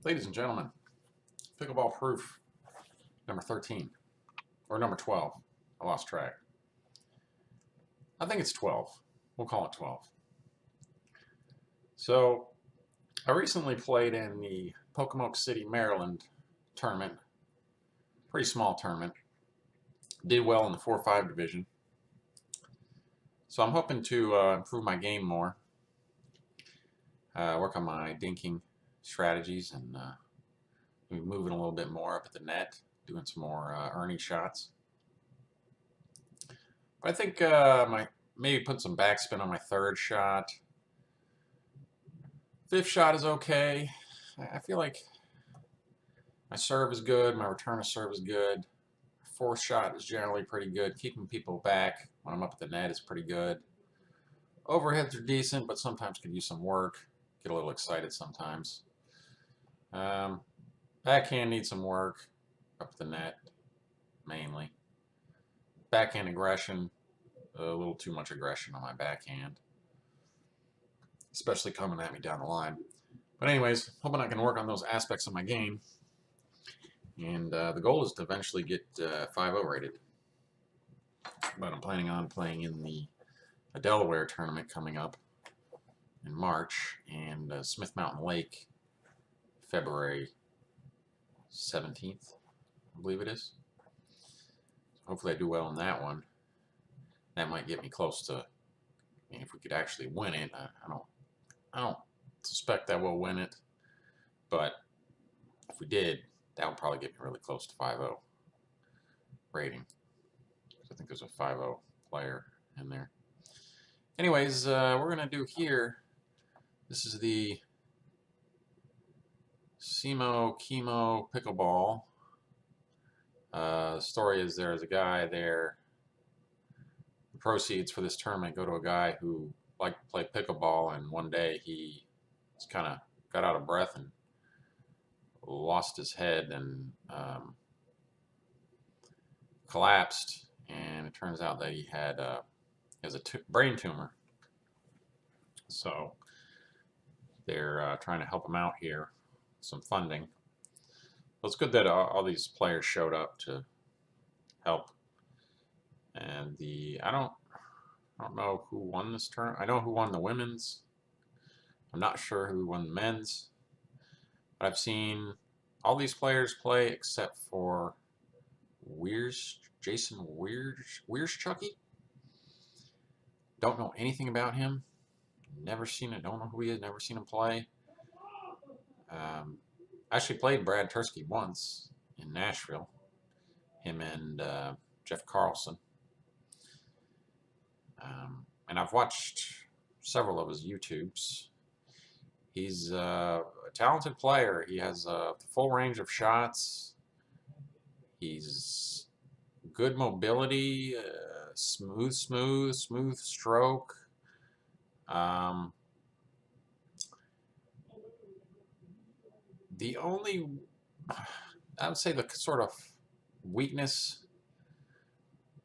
Ladies and gentlemen, pickleball proof number 13 or number 12. I lost track. I think it's 12. We'll call it 12. So I recently played in the Pocomoke City, Maryland tournament. Pretty small tournament. Did well in the 4-5 division. So I'm hoping to improve my game more. Work on my dinking strategies and maybe moving a little bit more up at the net, doing some more Ernie shots. But I think maybe put some backspin on my third shot. Fifth shot is okay. I feel like my serve is good, my return of serve is good. Fourth shot is generally pretty good. Keeping people back when I'm up at the net is pretty good. Overheads are decent, but sometimes could use some work. Get a little excited sometimes. Backhand needs some work up the net, mainly. Backhand aggression, a little too much aggression on my backhand, especially coming at me down the line. But anyways, hoping I can work on those aspects of my game. And the goal is to eventually get 5-0 rated. But I'm planning on playing in the Delaware tournament coming up in March, and Smith Mountain Lake, February 17th, I believe it is. Hopefully I do well in that one. That might get me close to, if we could actually win it. I don't suspect that we'll win it, but if we did, that would probably get me really close to 5-0 rating. I think there's a 5-0 player in there. Anyways, we're going to do here, this is the SEMO-CHEMO pickleball. The story is there's a guy there. The proceeds for this tournament go to a guy who liked to play pickleball, and one day he just kind of got out of breath and lost his head and collapsed, and it turns out that he has a brain tumor. So they're trying to help him out here, some funding. Well, it's good that all these players showed up to help. And I don't know who won this tournament. I know who won the women's. I'm not sure who won the men's. But I've seen all these players play except for Wierschucki. Don't know anything about him. Never seen it. Don't know who he is. Never seen him play. Actually played Brad Tursky once in Nashville. Him and Jeff Carlson. And I've watched several of his YouTubes. He's a talented player. He has a full range of shots. He's good mobility, smooth stroke. The only, I would say, the sort of weakness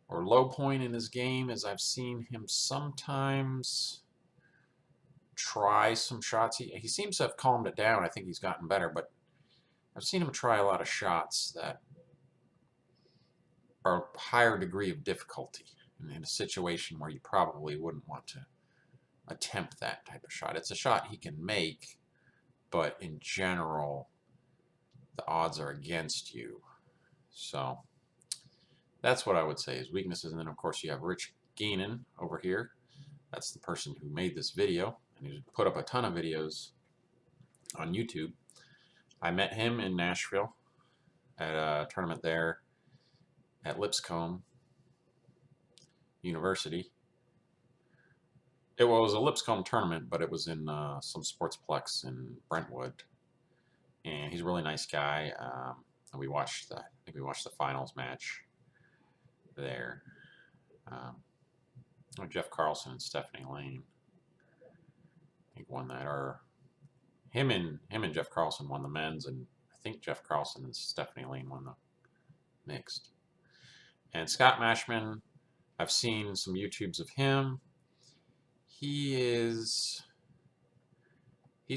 or low point in his game is I've seen him sometimes try some shots. He seems to have calmed it down. I think he's gotten better, but I've seen him try a lot of shots that are a higher degree of difficulty in a situation where you probably wouldn't want to attempt that type of shot. It's a shot he can make, but in general, the odds are against you. So that's what I would say is weaknesses. And then, of course, you have Rich Geenan over here. That's the person who made this video, and he's put up a ton of videos on YouTube. I met him in Nashville at a tournament there at Lipscomb University. It was a Lipscomb tournament, but it was in some sportsplex in Brentwood. And he's a really nice guy. And we watched that. I think we watched the finals match there. Jeff Carlson and Stephanie Lane, I think, won that. Or him and Jeff Carlson won the men's, and I think Jeff Carlson and Stephanie Lane won the mixed. And Scott Mashmann, I've seen some YouTubes of him. He's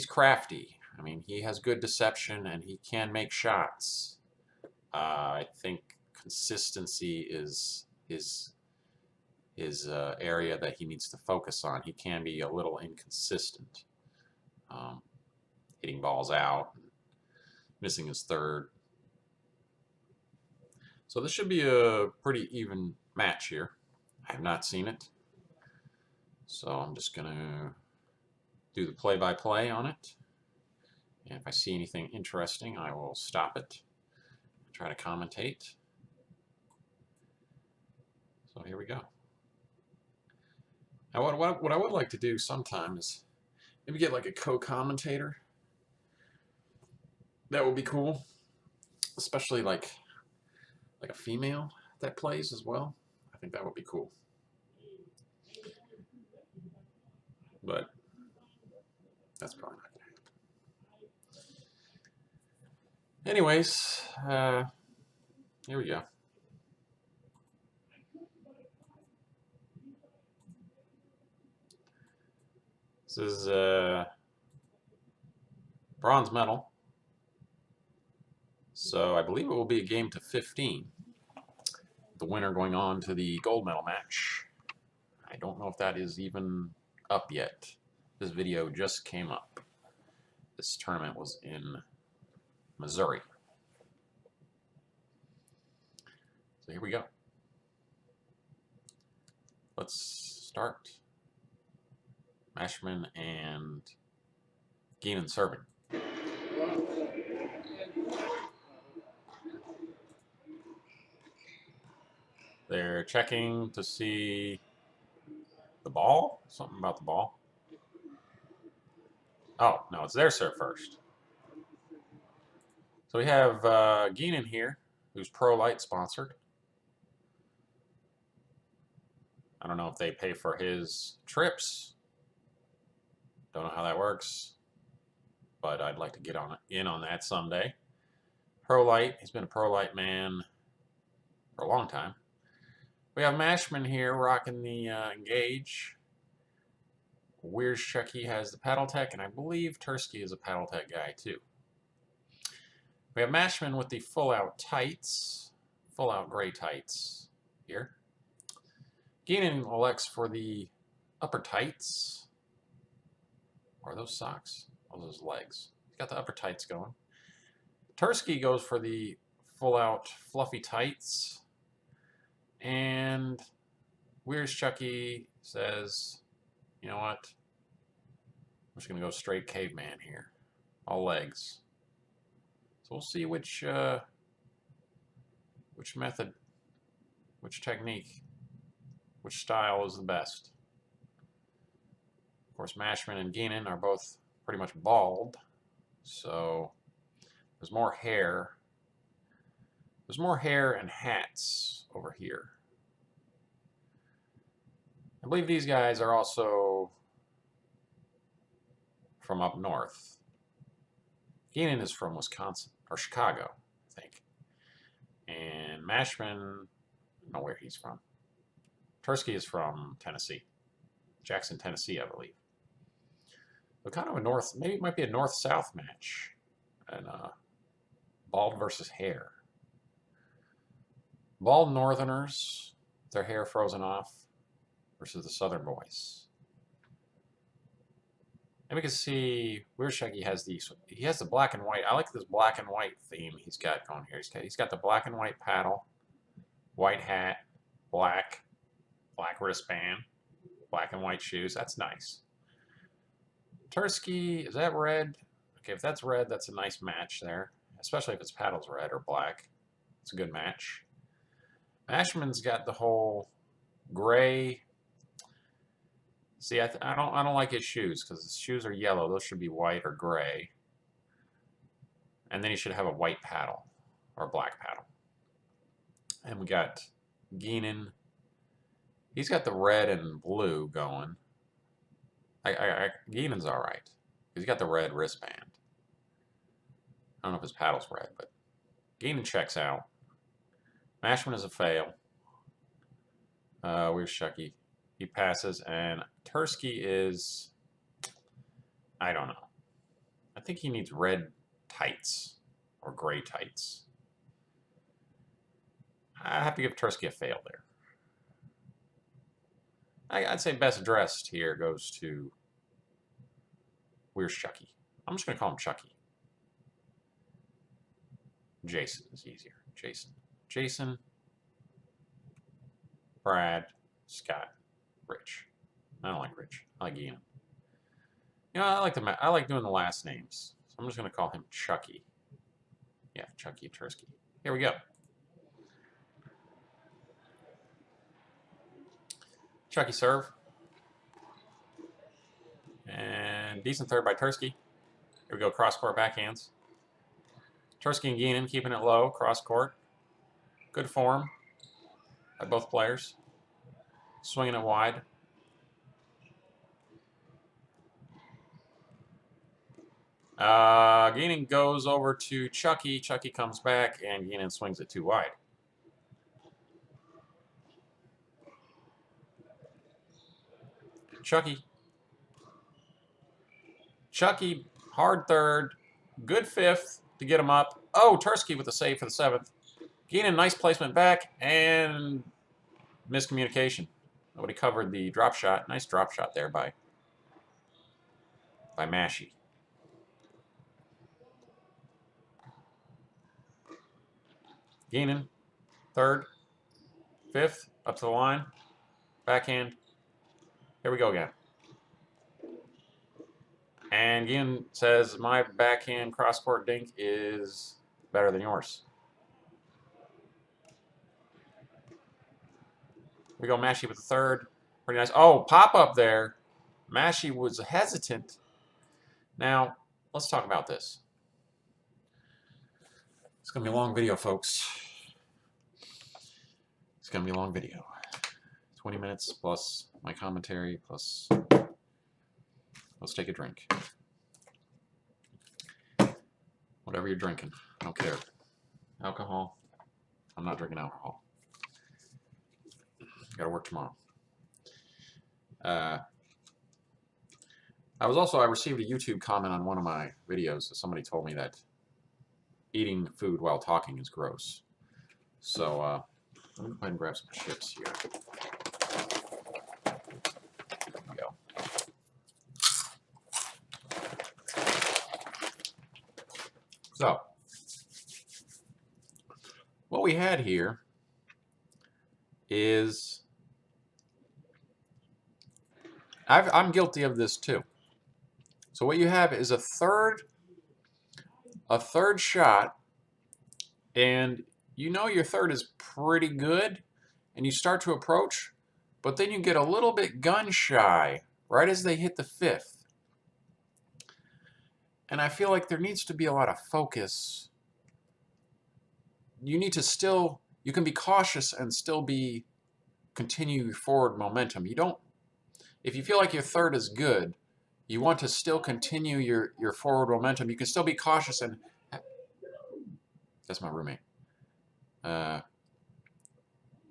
crafty. I mean, he has good deception and he can make shots. I think consistency is his area that he needs to focus on. He can be a little inconsistent, hitting balls out, missing his third. So this should be a pretty even match here. I have not seen it, so I'm just going to do the play-by-play on it. And if I see anything interesting, I will stop it, try to commentate. So here we go. Now what I would like to do sometime is maybe get like a co-commentator. That would be cool, especially like a female that plays as well. I think that would be cool. But that's probably not going to happen. Anyways, here we go. This is bronze medal. So I believe it will be a game to 15. The winner going on to the gold medal match. I don't know if that is even up yet. This video just came up. This tournament was in Missouri. So here we go. Let's start. Mashmann and Geenan serving. They're checking to see the ball? Something about the ball. Oh, no, it's their serve first. So we have Geenan here, who's Pro Light sponsored. I don't know if they pay for his trips. Don't know how that works, but I'd like to get in on that someday. Pro Light, he's been a Pro Light man for a long time. We have Mashmann here rocking the Engage. Wierschucki has the Paddle Tech, and I believe Tursky is a Paddle Tech guy too. We have Mashmann with the full-out tights, full-out gray tights here. Geenan elects for the upper tights. Or are those socks? Oh, those legs. He's got the upper tights going. Tursky goes for the full-out fluffy tights. And Wierschucki says, you know what? I'm just going to go straight caveman here. All legs. So we'll see which method, which technique, which style is the best. Of course, Mashmann and Geenan are both pretty much bald, so there's more hair. There's more hair and hats over here. I believe these guys are also from up north. Geenan is from Wisconsin, or Chicago, I think. And Mashmann, I don't know where he's from. Tursky is from Tennessee. Jackson, Tennessee, I believe. So kind of a north, maybe it might be a north-south match. And bald versus hair. Bald northerners, their hair frozen off, versus the southern boys. And we can see Wierschucki has these. He has the black and white. I like this black and white theme he's got going here. He's got the black and white paddle, white hat, black wristband, black and white shoes. That's nice. Tursky, is that red? Okay, if that's red, that's a nice match there. Especially if it's paddles red or black. It's a good match. Mashmann's got the whole gray. See, I don't like his shoes because his shoes are yellow. Those should be white or gray. And then he should have a white paddle or a black paddle. And we got Geenan. He's got the red and blue going. Geenan's all right. He's got the red wristband. I don't know if his paddle's red, but Geenan checks out. Mashmann is a fail. Wierschucki. He passes, and Tursky is, I don't know. I think he needs red tights or gray tights. I have to give Tursky a fail there. I'd say best dressed here goes to Wierschucki. I'm just going to call him Chucky. Jason is easier. Jason, Brad, Scott, Rich. I don't like Rich. I like Geenan. You know, I like doing the last names. So I'm just going to call him Chucky. Yeah, Chucky Tursky. Here we go. Chucky serve. And decent third by Tursky. Here we go, cross-court backhands. Tursky and Geenan keeping it low, cross-court. Good form by both players. Swinging it wide. Geenan goes over to Chucky. Chucky comes back, and Geenan swings it too wide. Chucky, hard third, good fifth to get him up. Oh, Tursky with the save for the seventh. Geenan, nice placement back, and miscommunication. Nobody covered the drop shot. Nice drop shot there by Mashy. Geenan, third, fifth, up to the line, backhand. Here we go again. And Geenan says, my backhand cross-court dink is better than yours. We go Mashy with the third. Pretty nice. Oh, pop-up there. Mashy was hesitant. Now, let's talk about this. It's going to be a long video, folks. It's going to be a long video. 20 minutes plus my commentary plus... Let's take a drink. Whatever you're drinking, I don't care. Alcohol, I'm not drinking alcohol. Gotta work tomorrow. I received a YouTube comment on one of my videos. Somebody told me that eating food while talking is gross. So, let me go ahead and grab some chips here. There we go. So, what we had here is, I'm guilty of this too. So what you have is a third shot, and you know your third is pretty good, and you start to approach, but then you get a little bit gun shy right as they hit the fifth. And I feel like there needs to be a lot of focus. You need to still, you can be cautious and still continue forward momentum. You don't, if you feel like your third is good, you want to still continue your forward momentum. You can still be cautious and, that's my roommate.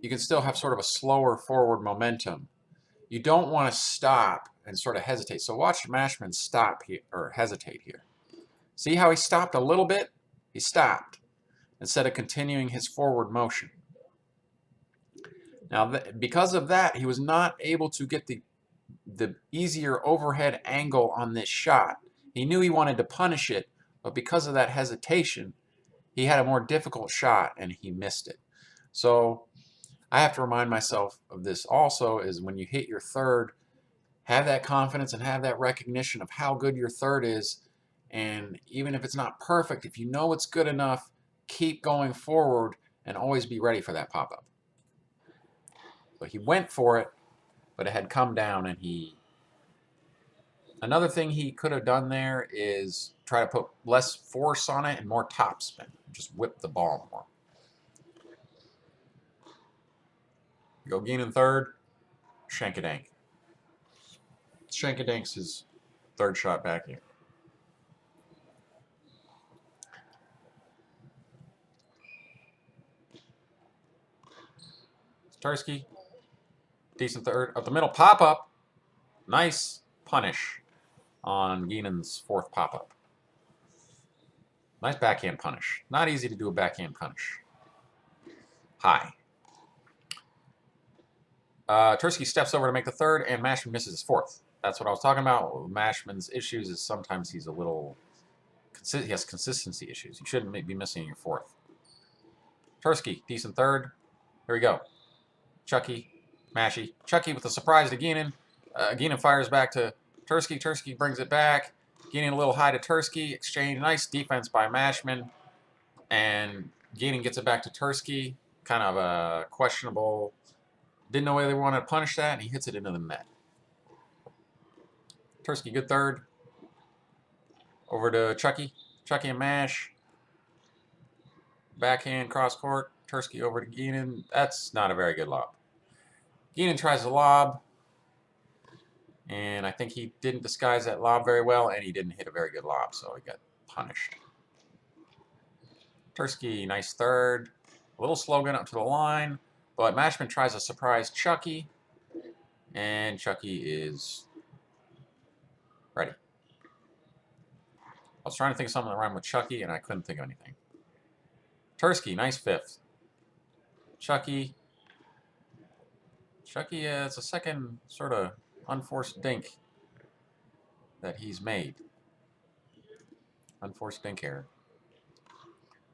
You can still have sort of a slower forward momentum. You don't want to stop and sort of hesitate. So watch Mashmann stop here, or hesitate here. See how he stopped a little bit? He stopped instead of continuing his forward motion. Now, because of that, he was not able to get the easier overhead angle on this shot. He knew he wanted to punish it, but because of that hesitation, he had a more difficult shot and he missed it. So I have to remind myself of this also, is when you hit your third, have that confidence and have that recognition of how good your third is. And even if it's not perfect, if you know it's good enough, keep going forward and always be ready for that pop-up. But he went for it, but it had come down, and another thing he could have done there is try to put less force on it and more topspin. Just whip the ball more. Go Geenan third, Shankadank. Shankadank's his third shot back here. Tursky, decent third. Up the middle, pop-up. Nice punish on Geenan's fourth pop-up. Nice backhand punish. Not easy to do a backhand punish. High. Tursky steps over to make the third, and Mashmann misses his fourth. That's what I was talking about. Mashman's issues is sometimes he's a little... He has consistency issues. You shouldn't be missing your fourth. Tursky, decent third. Here we go. Chucky, Mashy. Chucky with a surprise to Geenan. Geenan fires back to Tursky. Tursky brings it back. Geenan a little high to Tursky. Exchange. Nice defense by Mashmann. And Geenan gets it back to Tursky. Kind of a questionable... Didn't know whether they wanted to punish that, and he hits it into the net. Tursky, good third. Over to Chucky. Chucky and Mash. Backhand, cross court. Tursky over to Geenan. That's not a very good lob. Geenan tries to lob. And I think he didn't disguise that lob very well, and he didn't hit a very good lob, so he got punished. Tursky, nice third. A little slow getting up to the line, but Mashmann tries to surprise Chucky, and Chucky is ready. I was trying to think of something that rhymed with Chucky, and I couldn't think of anything. Tursky, nice fifth. Chucky, it's a second sort of unforced dink that he's made. Unforced dink error.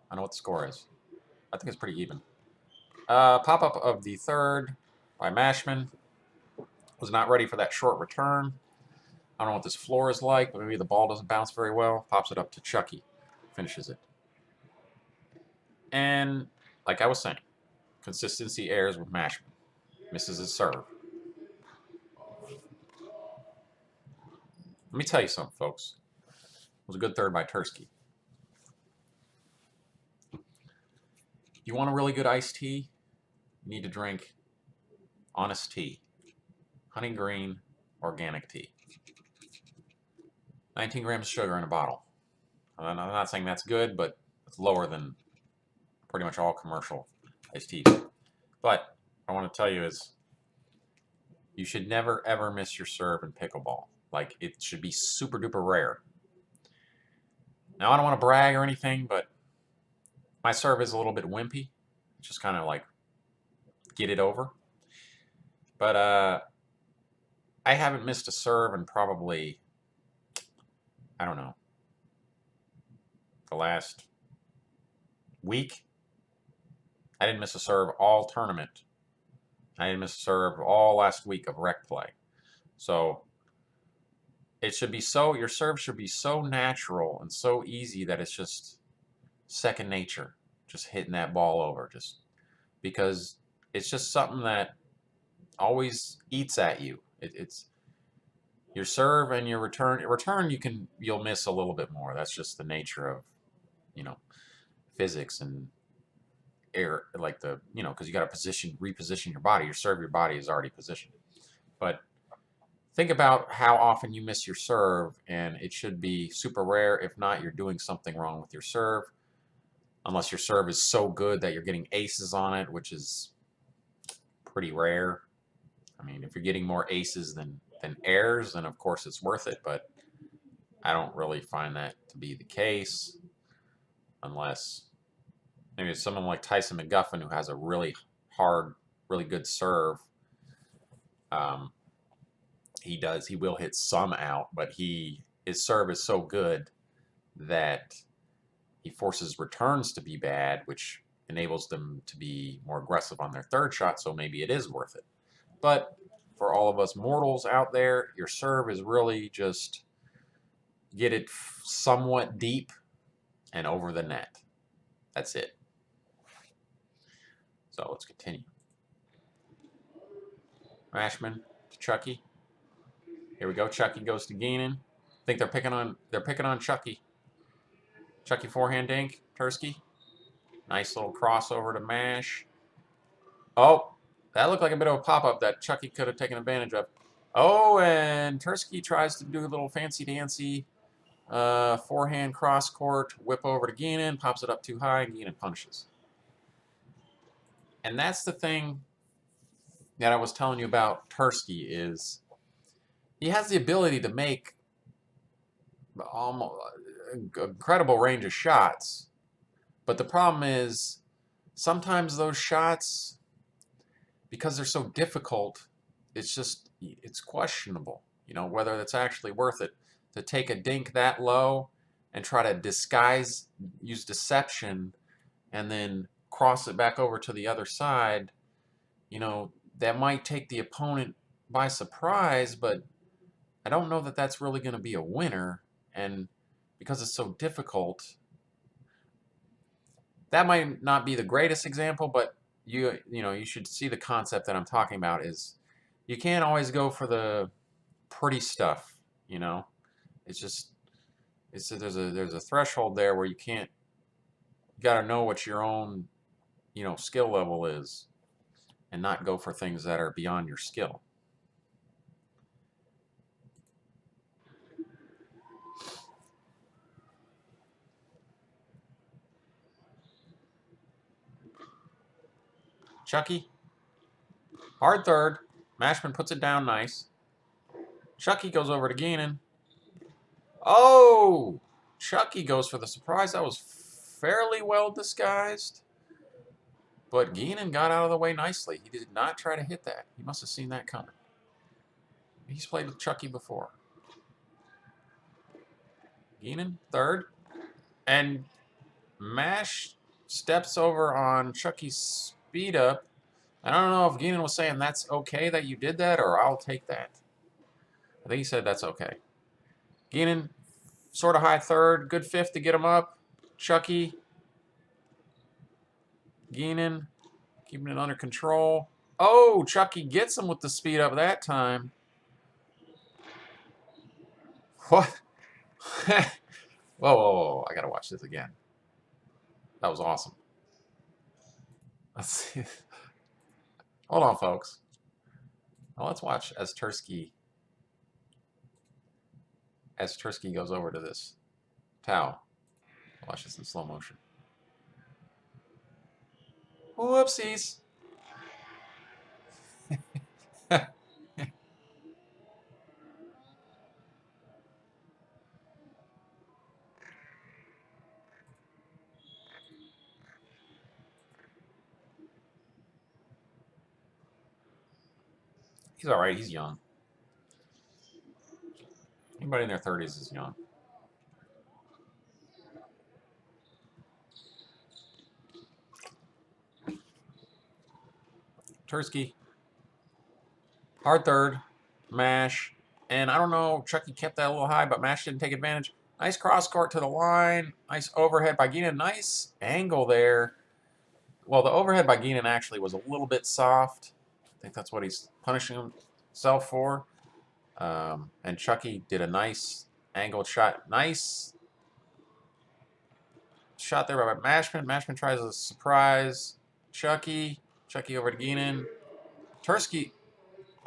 I know what the score is. I think it's pretty even. Pop-up of the third by Mashmann. Was not ready for that short return. I don't know what this floor is like, but maybe the ball doesn't bounce very well. Pops it up to Chucky. Finishes it. And, like I was saying, consistency errors with Mashmann. Misses his serve. Let me tell you something, folks. It was a good third by Tursky. You want a really good iced tea? You need to drink Honest Tea. Honey green organic tea. 19 grams of sugar in a bottle. I'm not saying that's good, but it's lower than pretty much all commercial iced teas. But I want to tell you is you should never ever miss your serve in pickleball. Like, it should be super duper rare. Now, I don't want to brag or anything, but my serve is a little bit wimpy. Just kind of like get it over. But I haven't missed a serve in probably, I don't know, the last week. I didn't miss a serve all tournament. I didn't miss a serve all last week of rec play. So it should be so, your serve should be so natural and so easy that it's just second nature. Just hitting that ball over, just because it's just something that always eats at you. It's your serve and your return. You'll miss a little bit more. That's just the nature of, physics and air, like because you got to reposition your body. Your body is already positioned. But think about how often you miss your serve, and it should be super rare. If not, you're doing something wrong with your serve. Unless your serve is so good that you're getting aces on it, which is pretty rare. I mean, if you're getting more aces than errors, then of course it's worth it, but I don't really find that to be the case. Unless maybe it's someone like Tyson McGuffin who has a really hard, really good serve. He will hit some out, but his serve is so good that he forces returns to be bad, which enables them to be more aggressive on their third shot, so maybe it is worth it. But for all of us mortals out there, your serve is really just get it somewhat deep and over the net. That's it. So let's continue. Mashmann to Chucky. Here we go. Chucky goes to Geenan. I think they're picking on Chucky. Chucky forehand dink. Tursky. Nice little crossover to Mash. Oh, that looked like a bit of a pop-up that Chucky could have taken advantage of. Oh, and Tursky tries to do a little fancy-dancy forehand cross-court, whip over to Geenan, pops it up too high, and Geenan punishes. And that's the thing that I was telling you about Tursky is he has the ability to make almost incredible range of shots. But the problem is, sometimes those shots, because they're so difficult, it's questionable, you know, whether it's actually worth it to take a dink that low and try to use deception, and then cross it back over to the other side. You know, that might take the opponent by surprise, but I don't know that that's really going to be a winner. And because it's so difficult, that might not be the greatest example, but you know, you should see the concept that I'm talking about. Is you can't always go for the pretty stuff, you know. It's just there's a threshold there where you can't. You got to know what your own, you know, skill level is, and not go for things that are beyond your skill. Chucky, hard third. Mashmann puts it down nice. Chucky goes over to Geenan. Oh! Chucky goes for the surprise. That was fairly well disguised. But Geenan got out of the way nicely. He did not try to hit that. He must have seen that coming. He's played with Chucky before. Geenan, third. And Mash steps over on Chucky's speed up. I don't know if Geenan was saying that's okay that you did that, or I'll take that. I think he said that's okay. Geenan, sort of high third, good fifth to get him up. Chucky, Geenan, keeping it under control. Oh, Chucky gets him with the speed up that time. What? Whoa, whoa, whoa, I gotta watch this again. That was awesome. Let's see. Hold on, folks. Now let's watch as Tursky goes over to this towel. Watch this in slow motion. Whoopsies. He's all right. He's young. Anybody in their 30s is young. Tursky. Hard third. Mash. And I don't know, Chucky kept that a little high, but Mash didn't take advantage. Nice cross court to the line. Nice overhead by Geenan. Nice angle there. Well, the overhead by Geenan actually was a little bit soft. I think that's what he's punishing himself for. And Chucky did a nice angled shot. Nice shot there by Mashmann. Mashmann tries a surprise. Chucky over to Geenan. Tursky,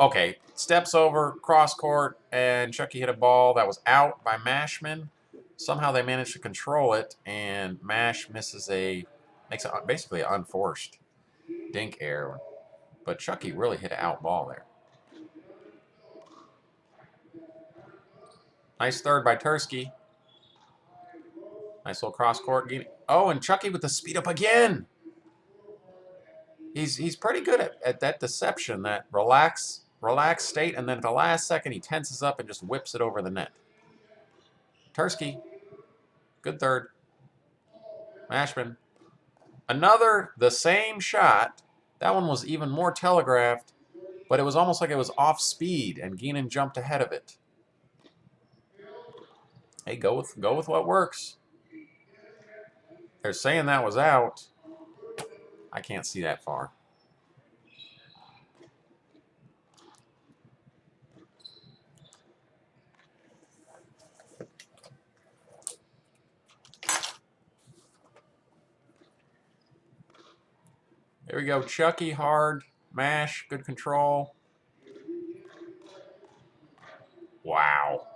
okay, steps over, cross court, and Chucky hit a ball that was out by Mashmann. Somehow they managed to control it, and Mash makes basically an unforced dink error. But Chucky really hit an out ball there. Nice third by Tursky. Nice little cross court. Oh, and Chucky with the speed up again. He's pretty good at that deception, that relaxed state, and then at the last second he tenses up and just whips it over the net. Tursky, good third. Mashmann, the same shot. That one was even more telegraphed, but it was almost like it was off speed, and Geenan jumped ahead of it. Hey, go with what works. They're saying that was out. I can't see that far. There we go. Chucky, hard. Mash, good control. Wow.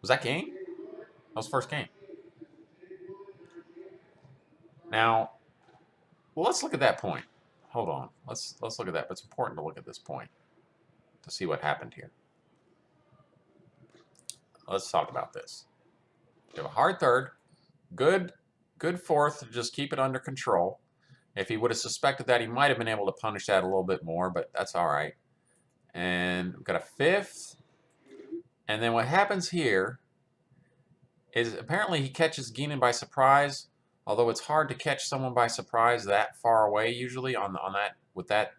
Was that game? That was first game. Now, let's look at that point. Hold on. Let's look at that. But it's important to look at this point to see what happened here. Let's talk about this. You have a hard third. Good fourth to just keep it under control. If he would have suspected that, he might have been able to punish that a little bit more, but that's all right. And we've got a fifth. And then what happens here is apparently he catches Geenan by surprise, although it's hard to catch someone by surprise that far away usually on that with that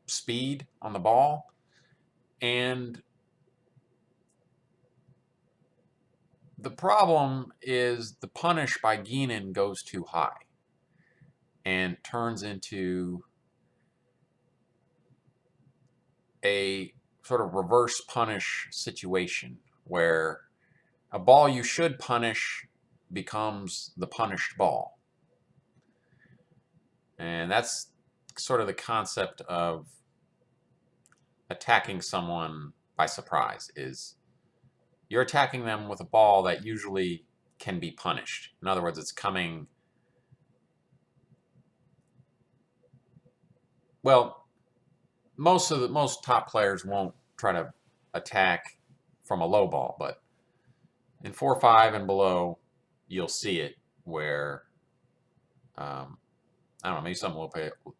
speed on the ball. And the problem is the punish by Geenan goes too high and turns into a sort of reverse punish situation where a ball you should punish becomes the punished ball. And that's sort of the concept of attacking someone by surprise, is you're attacking them with a ball that usually can be punished. In other words, it's coming, well, most top players won't try to attack from a low ball, but in 4-5 and below, you'll see it where, I don't know, maybe some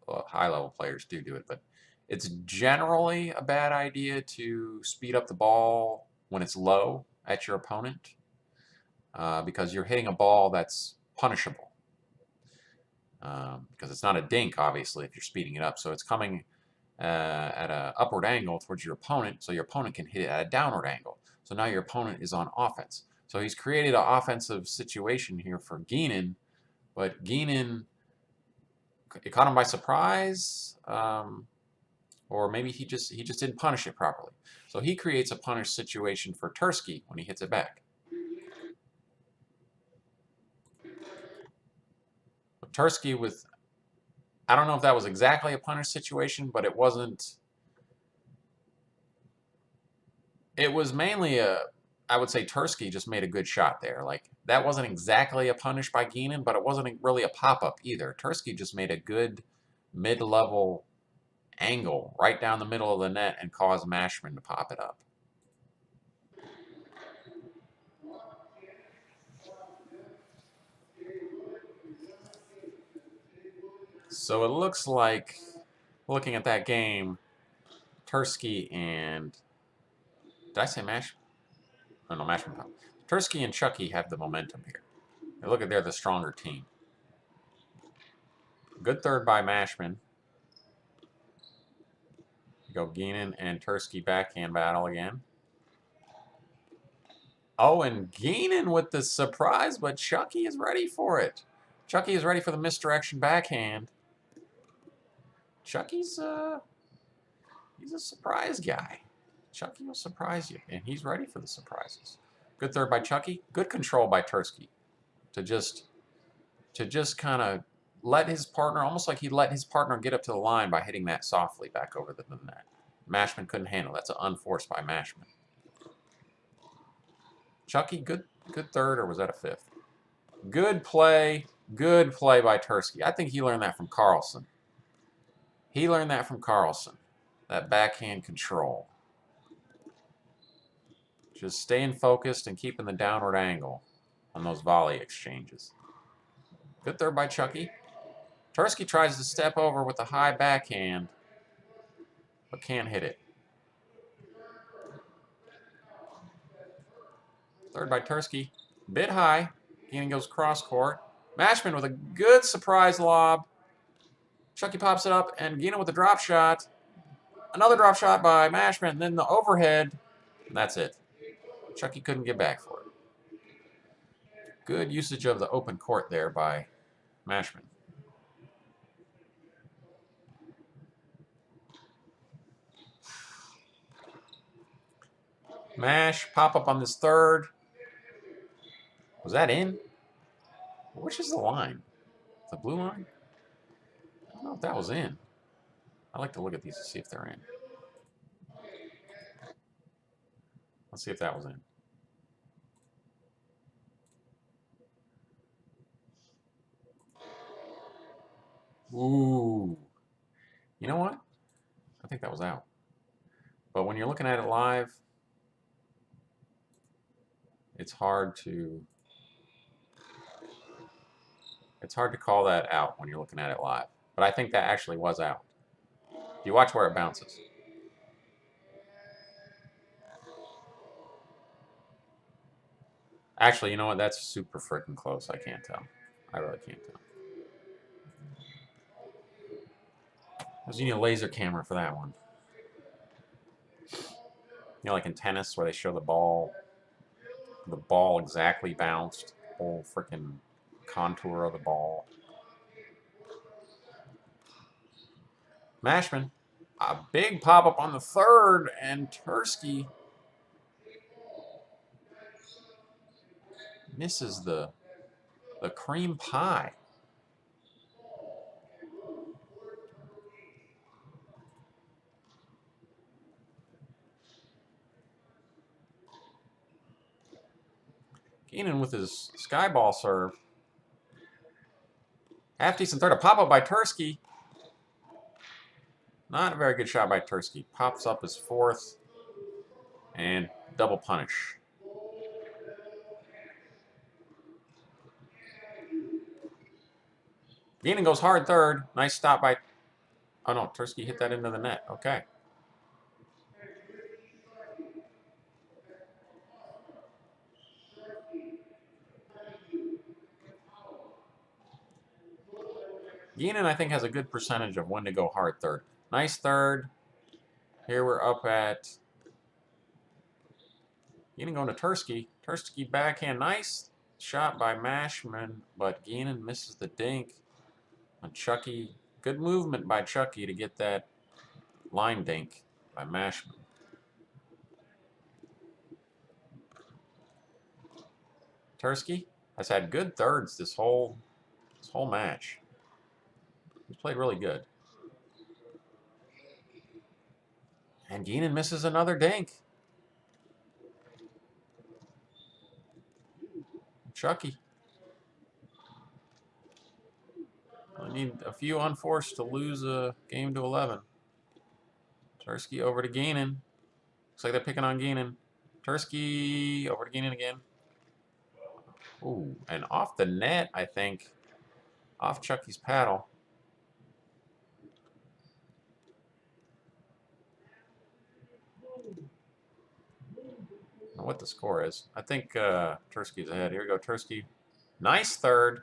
high-level players do it, but it's generally a bad idea to speed up the ball when it's low at your opponent because you're hitting a ball that's punishable. Because it's not a dink, obviously, if you're speeding it up. So it's coming at an upward angle towards your opponent, so your opponent can hit it at a downward angle. So now your opponent is on offense. So he's created an offensive situation here for Geenan, but Geenan, it caught him by surprise, or maybe he just didn't punish it properly. So he creates a punish situation for Tursky when he hits it back. But Tursky with, I don't know if that was exactly a punish situation, but it wasn't. It was mainly a, I would say Tursky just made a good shot there. Like, that wasn't exactly a punish by Geenan, but it wasn't really a pop-up either. Tursky just made a good mid-level angle right down the middle of the net and caused Mashmann to pop it up. So it looks like, looking at that game, Tursky and, did I say Mashmann? Oh, no, Mashmann. Tursky and Chucky have the momentum here. And look at, they're the stronger team. Good third by Mashmann. Go Geenan and Tursky backhand battle again. Oh, and Geenan with the surprise, but Chucky is ready for it. Chucky is ready for the misdirection backhand. Chucky's he's a surprise guy. Chucky will surprise you, and he's ready for the surprises. Good third by Chucky. Good control by Tursky to just kind of let his partner, almost like he let his partner get up to the line by hitting that softly back over the net. Mashmann couldn't handle. That's an unforced by Mashmann. Chucky, good third, or was that a fifth? Good play by Tursky. I think he learned that from Carlson. He learned that from Carlson, that backhand control. Just staying focused and keeping the downward angle on those volley exchanges. Good third by Chucky. Tursky tries to step over with a high backhand, but can't hit it. Third by Tursky, bit high. Geenan goes cross court. Mashmann with a good surprise lob. Chucky pops it up, and Geenan with a drop shot. Another drop shot by Mashmann, and then the overhead, and that's it. Chucky couldn't get back for it. Good usage of the open court there by Mashmann. Mash, pop up on this third. Was that in? Which is the line? The blue line? I don't know if that was in. I like to look at these to see if they're in. Let's see if that was in. Ooh. You know what? I think that was out. But when you're looking at it live, it's hard to call that out when you're looking at it live. But I think that actually was out. You watch where it bounces. Actually, you know what? That's super freaking close. I can't tell. I really can't tell. You need a laser camera for that one. You know, like in tennis where they show the ball exactly bounced, whole freaking contour of the ball. Mashmann, a big pop-up on the third, and Tursky misses the cream pie. Geenan with his sky ball serve. Half decent third. A pop-up by Tursky. Not a very good shot by Tursky. Pops up his fourth. And double punish. Geenan goes hard third. Nice stop by... Oh no, Tursky hit that into the net. Okay. Geenan, I think, has a good percentage of when to go hard third. Nice third. Here we're up at... Geenan going to Tursky. Tursky backhand. Nice shot by Mashmann, but Geenan misses the dink on Chucky. Good movement by Chucky to get that line dink by Mashmann. Tursky has had good thirds this whole match. He's played really good. And Geenan misses another dink. Chucky. I need a few unforced to lose a game to 11. Tursky over to Geenan. Looks like they're picking on Geenan. Tursky over to Geenan again. Ooh, and off the net, I think. Off Chucky's paddle. I don't know what the score is. I think Tursky's ahead. Here we go, Tursky. Nice third.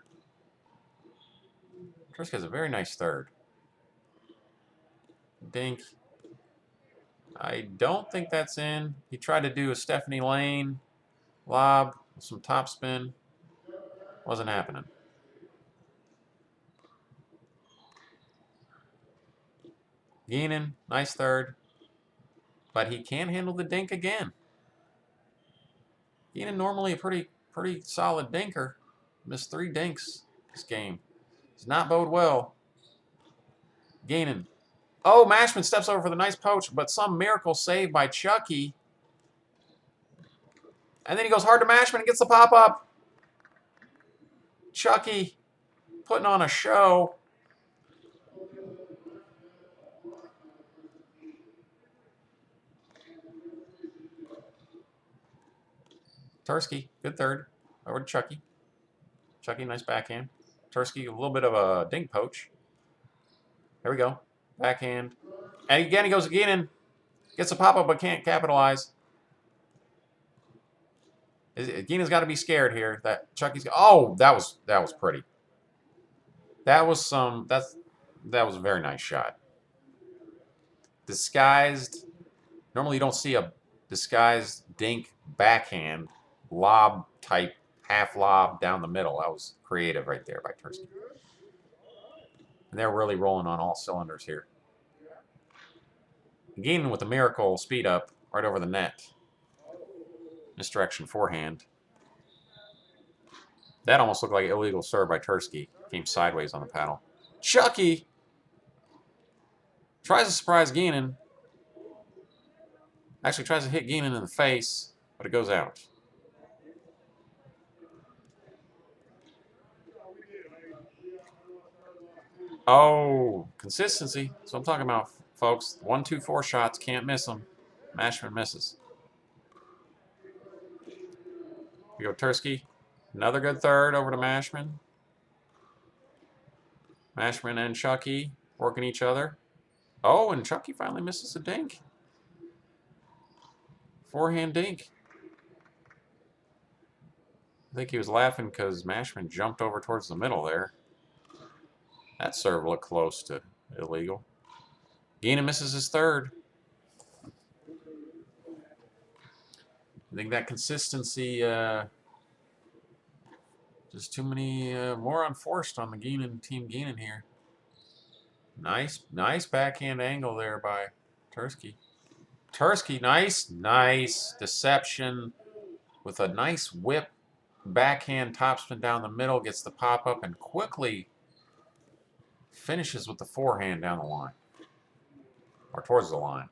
Tursky has a very nice third. Dink. I don't think that's in. He tried to do a Stephanie Lane lob, some topspin. Wasn't happening. Geenan, nice third. But he can't handle the dink again. Geenan normally a pretty solid dinker. Missed 3 dinks this game. Does not bode well. Geenan. Oh, Mashmann steps over for the nice poach, but some miracle save by Chucky. And then he goes hard to Mashmann and gets the pop-up. Chucky putting on a show. Tursky, good third. Over to Chucky. Chucky, nice backhand. Tursky, a little bit of a dink poach. There we go. Backhand. And again, he goes again and gets a pop-up but can't capitalize. Geenan's got to be scared here. That Chucky's... Oh, that was pretty. That was a very nice shot. Disguised. Normally you don't see a disguised dink backhand lob type half lob down the middle. That was creative right there by Tursky. And they're really rolling on all cylinders here. Geenan with a miracle speed up right over the net. Misdirection forehand. That almost looked like an illegal serve by Tursky. Came sideways on the paddle. Chucky tries to surprise Geenan. Actually tries to hit Geenan in the face, but it goes out. Oh, consistency. That's what I'm talking about, folks. 1, 2, 4 shots. Can't miss them. Mashmann misses. We go Tursky. Another good third over to Mashmann. Mashmann and Chucky working each other. Oh, and Chucky finally misses a dink. Forehand dink. I think he was laughing because Mashmann jumped over towards the middle there. That serve looked close to illegal. Geenan misses his third. I think that consistency, just too many more unforced on the Geenan team. Geenan here. Nice backhand angle there by Tursky. Tursky, nice deception with a nice whip, backhand topspin down the middle, gets the pop up and quickly finishes with the forehand down the line, or towards the line.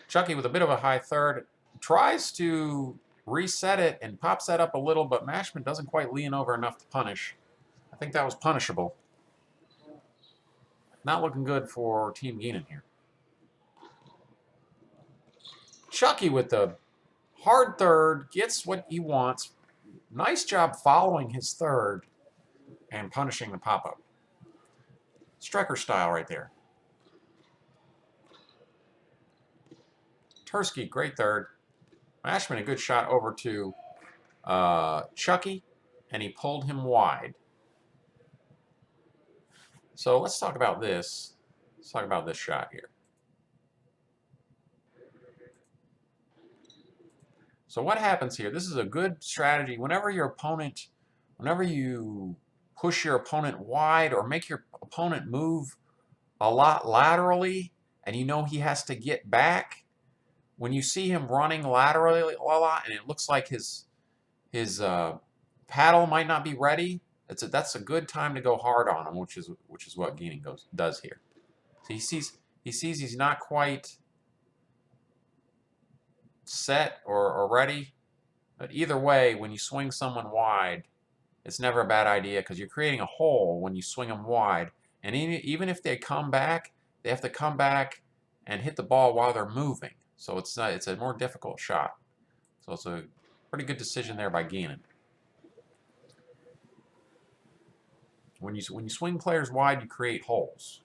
Chucky with a bit of a high third, tries to reset it and pops that up a little, but Mashmann doesn't quite lean over enough to punish. I think that was punishable. Not looking good for Team Geenan here. Chucky with the hard third, gets what he wants. Nice job following his third and punishing the pop-up. Striker style right there. Tursky, great third. Mashmann, a good shot over to Chucky, and he pulled him wide. So let's talk about this. Let's talk about this shot here. So what happens here? This is a good strategy. Whenever you push your opponent wide or make your opponent move a lot laterally, and you know he has to get back, when you see him running laterally a lot and it looks like his paddle might not be ready, that's a good time to go hard on him, which is what Geenan does here. So he sees he's not quite set or ready, but either way, when you swing someone wide, it's never a bad idea because you're creating a hole when you swing them wide. And even if they come back, they have to come back and hit the ball while they're moving. So it's a more difficult shot. So it's a pretty good decision there by Geenan. When you swing players wide, you create holes.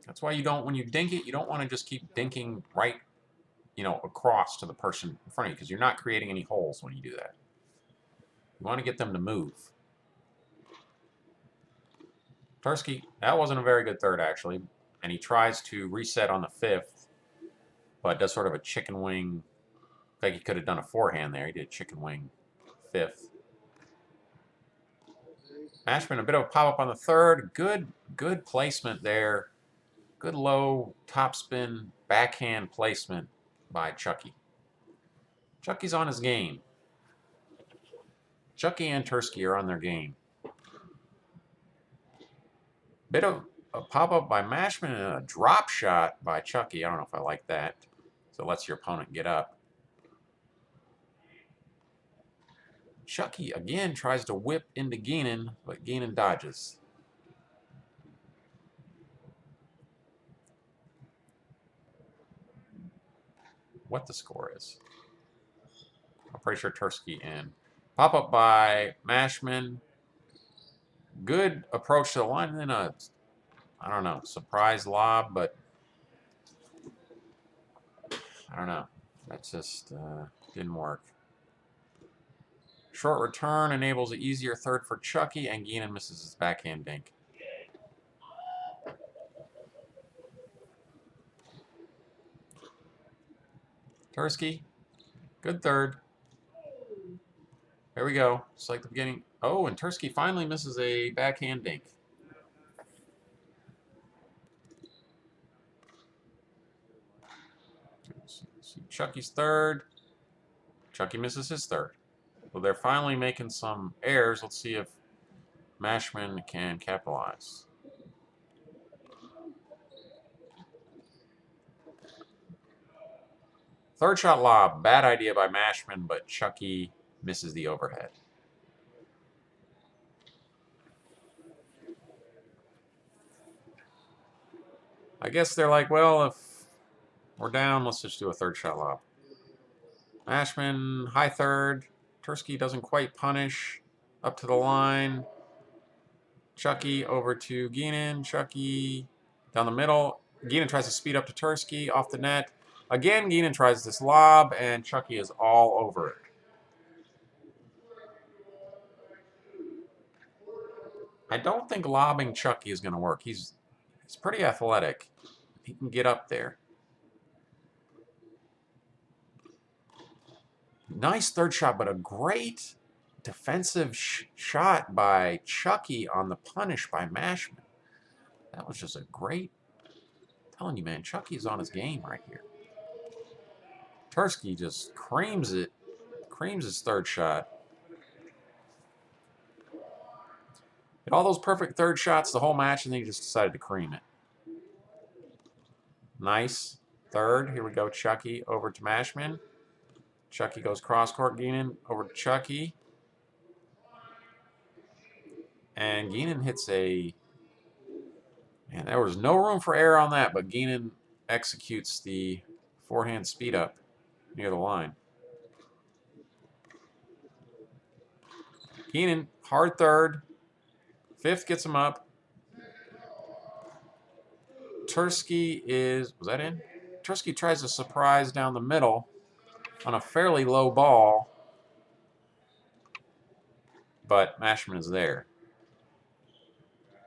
That's why when you dink it, you don't want to just keep dinking right, across to the person in front of you, because you're not creating any holes when you do that. You want to get them to move. Tursky, that wasn't a very good third, actually. And he tries to reset on the fifth, but does sort of a chicken wing. Like he could have done a forehand there. He did chicken wing fifth. Mashmann, a bit of a pop-up on the third. Good placement there. Good low topspin backhand placement by Chucky. Chucky's on his game. Chucky and Tursky are on their game. Bit of a pop-up by Mashmann and a drop shot by Chucky. I don't know if I like that. So it lets your opponent get up. Chucky again tries to whip into Geenan, but Geenan dodges. What the score is. I'm pretty sure Tursky in. Pop-up by Mashmann. Good approach to the line, and then I don't know, surprise lob, but I don't know. That just didn't work. Short return enables an easier third for Chucky, and Geenan misses his backhand dink. Tursky, good third. There we go. Just like the beginning. Oh, and Tursky finally misses a backhand dink. See Chucky's third. Chucky misses his third. So they're finally making some errors. Let's see if Mashmann can capitalize. Third shot lob. Bad idea by Mashmann, but Chucky misses the overhead. I guess they're like, well, if we're down, let's just do a third shot lob. Mashmann, high third. Tursky doesn't quite punish. Up to the line. Chucky over to Geenan. Chucky down the middle. Geenan tries to speed up to Tursky off the net. Again, Geenan tries this lob, and Chucky is all over it. I don't think lobbing Chucky is going to work. He's pretty athletic. He can get up there. Nice third shot, but a great defensive shot by Chucky on the punish by Mashmann. That was just a great... I'm telling you, man, Chucky's on his game right here. Tursky just creams it. Creams his third shot. Hit all those perfect third shots the whole match, and then he just decided to cream it. Nice. Third. Here we go. Chucky over to Mashmann. Chucky goes cross-court. Geenan over to Chucky. And Geenan hits a... Man, there was no room for error on that, but Geenan executes the forehand speed up near the line. Geenan, hard third. Fifth gets him up. Tursky is... Was that in? Tursky tries to surprise down the middle on a fairly low ball, but Mashmann is there.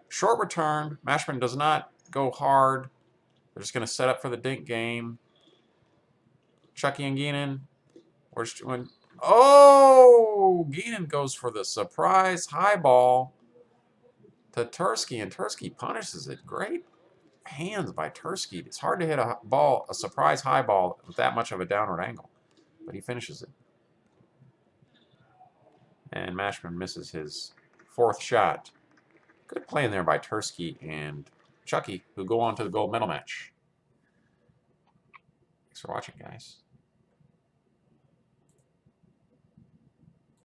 Short return. Mashmann does not go hard. They're just going to set up for the dink game. Chucky and Geenan. Oh! Geenan goes for the surprise high ball to Tursky, and Tursky punishes it. Great hands by Tursky. It's hard to hit a ball, a surprise high ball with that much of a downward angle, but he finishes it. And Mashmann misses his fourth shot. Good playing there by Tursky and Chucky, who go on to the gold medal match. Thanks for watching, guys.